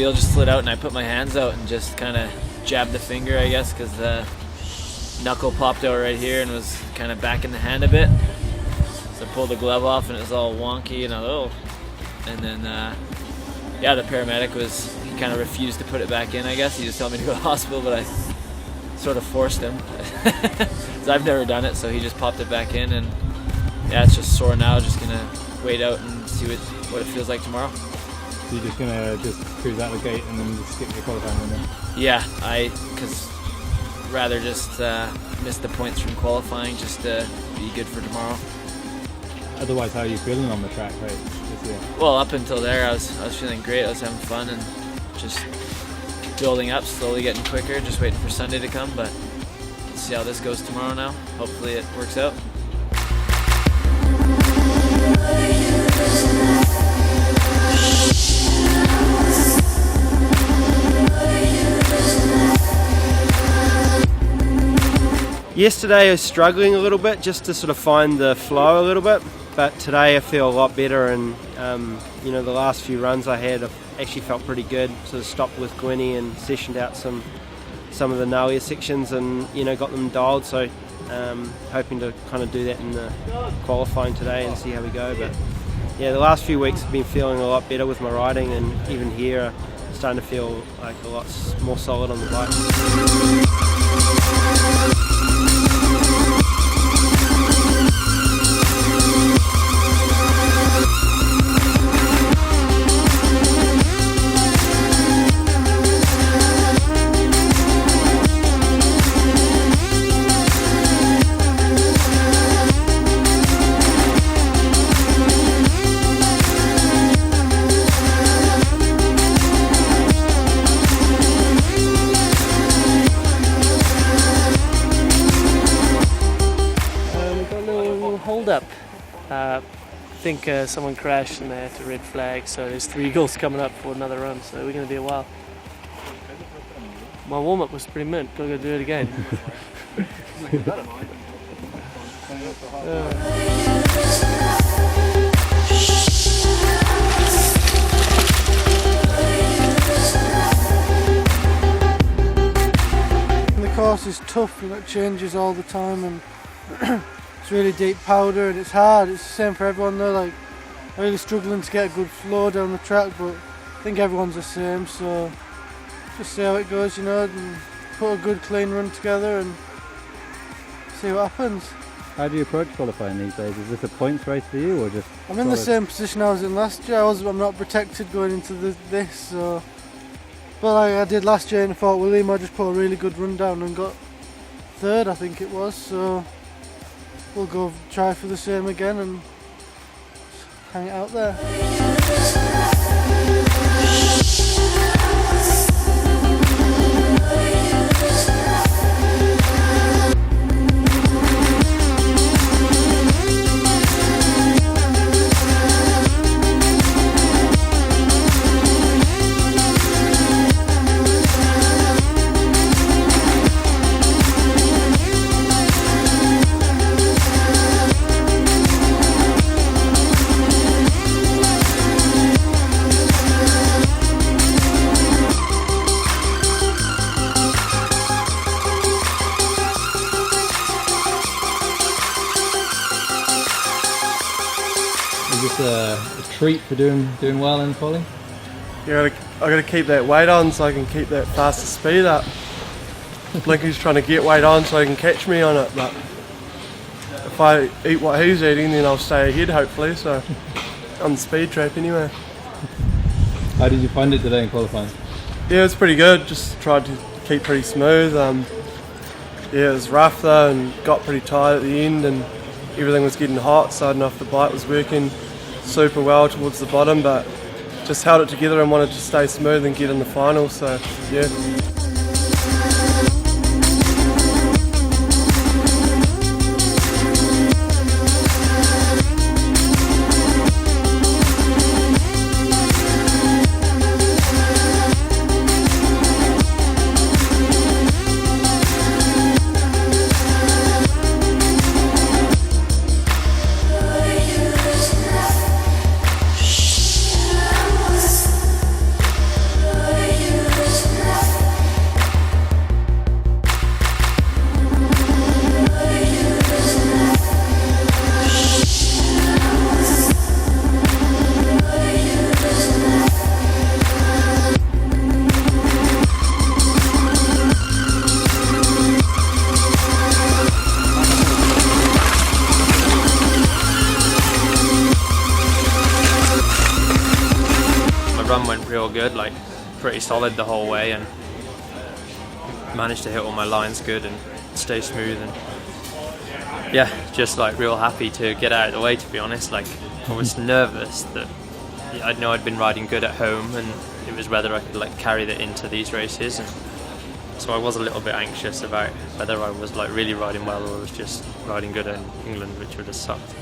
wheel just slid out and I put my hands out and just kind of jabbed the finger, I guess, because the knuckle popped out right here and was kind of back in the hand a bit. So I pulled the glove off and it was all wonky and and then yeah, the paramedic he kind of refused to put it back in, I guess. He just told me to go to the hospital, but I sort of forced him. Because I've never done it, so he just popped it back in, and yeah, it's just sore now. Just gonna wait out and see what it feels like tomorrow. So you're just gonna cruise out the gate and then just skip your qualifying then? Yeah, because rather just miss the points from qualifying just to be good for tomorrow. Otherwise, how are you feeling on the track this year? Well, up until there, I was feeling great. I was having fun and just building up, slowly getting quicker, just waiting for Sunday to come. But let's see how this goes tomorrow now. Hopefully it works out. Yesterday I was struggling a little bit just to sort of find the flow a little bit, but today I feel a lot better, and you know, the last few runs I had I've actually felt pretty good. Sort of stopped with Gwynny and sessioned out some of the gnarlier sections and, you know, got them dialed, so hoping to kind of do that in the qualifying today and see how we go. But yeah, the last few weeks I've been feeling a lot better with my riding, and even here starting to feel like a lot more solid on the bike. Hold up. I think someone crashed and they had to red flag, so there's 3 eagles coming up for another run, so we're going to be a while. My warm-up was pretty mint, gotta go do it again. The course is tough and it changes all the time, and it's really deep powder and it's hard. It's the same for everyone though. Like, I'm really struggling to get a good flow down the track, but I think everyone's the same, so just see how it goes, you know, and put a good clean run together and see what happens. How do you approach qualifying these days? Is this a points race for you, or just... I'm in the same position I was in last year. I'm not protected going into this, so... But like I did last year in Fort William, I just put a really good run down and got 3rd, I think it was, so we'll go try for the same again and hang it out there. Is this a treat for doing well in quali? Yeah, I got to keep that weight on so I can keep that faster speed up. Blinky's trying to get weight on so he can catch me on it, but if I eat what he's eating, then I'll stay ahead hopefully. So on the speed trap anyway. How did you find it today in qualifying? Yeah, it was pretty good. Just tried to keep pretty smooth. Yeah, it was rough though, and got pretty tired at the end, and everything was getting hot, so I don't know if the bike was working super well towards the bottom, but just held it together and wanted to stay smooth and get in the final, so yeah. good, like pretty solid the whole way, and managed to hit all my lines good and stay smooth, and yeah, just like real happy to get out of the way, to be honest. Like I was nervous that I know I'd been riding good at home, and it was whether I could like carry that into these races, and so I was a little bit anxious about whether I was like really riding well or was just riding good in England, which would have sucked.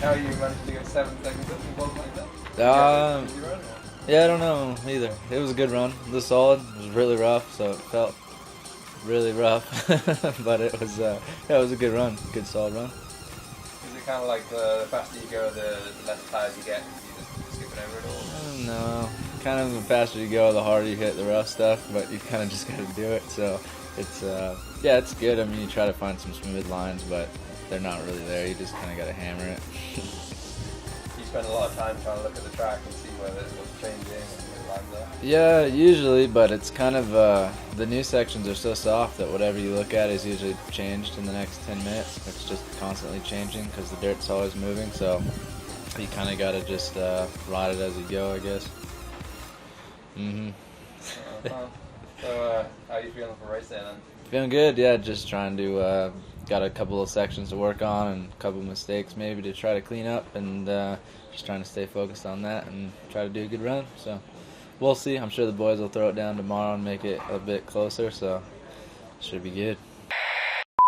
How you managed to get 7 seconds up and qualify like that? Yeah, I don't know either. It was a good run. It was solid. It was really rough, so it felt really rough. But it was a good run. Good solid run. Is it kind of like the faster you go, the less tired you get? You just skipping over it all? No, kind of the faster you go, the harder you hit the rough stuff. But you kind of just got to do it. So it's yeah, it's good. I mean, you try to find some smooth lines, but they're not really there. You just kind of got to hammer it. You spend a lot of time trying to look at the track and see what's changing and where the lines are? Yeah, usually, but it's kind of, the new sections are so soft that whatever you look at is usually changed in the next 10 minutes. It's just constantly changing because the dirt's always moving, so you kind of got to just ride it as you go, I guess. So, how are you feeling for race day then? Feeling good, yeah, just trying to, got a couple of sections to work on and a couple of mistakes maybe to try to clean up, and just trying to stay focused on that and try to do a good run. So we'll see. I'm sure the boys will throw it down tomorrow and make it a bit closer, so should be good.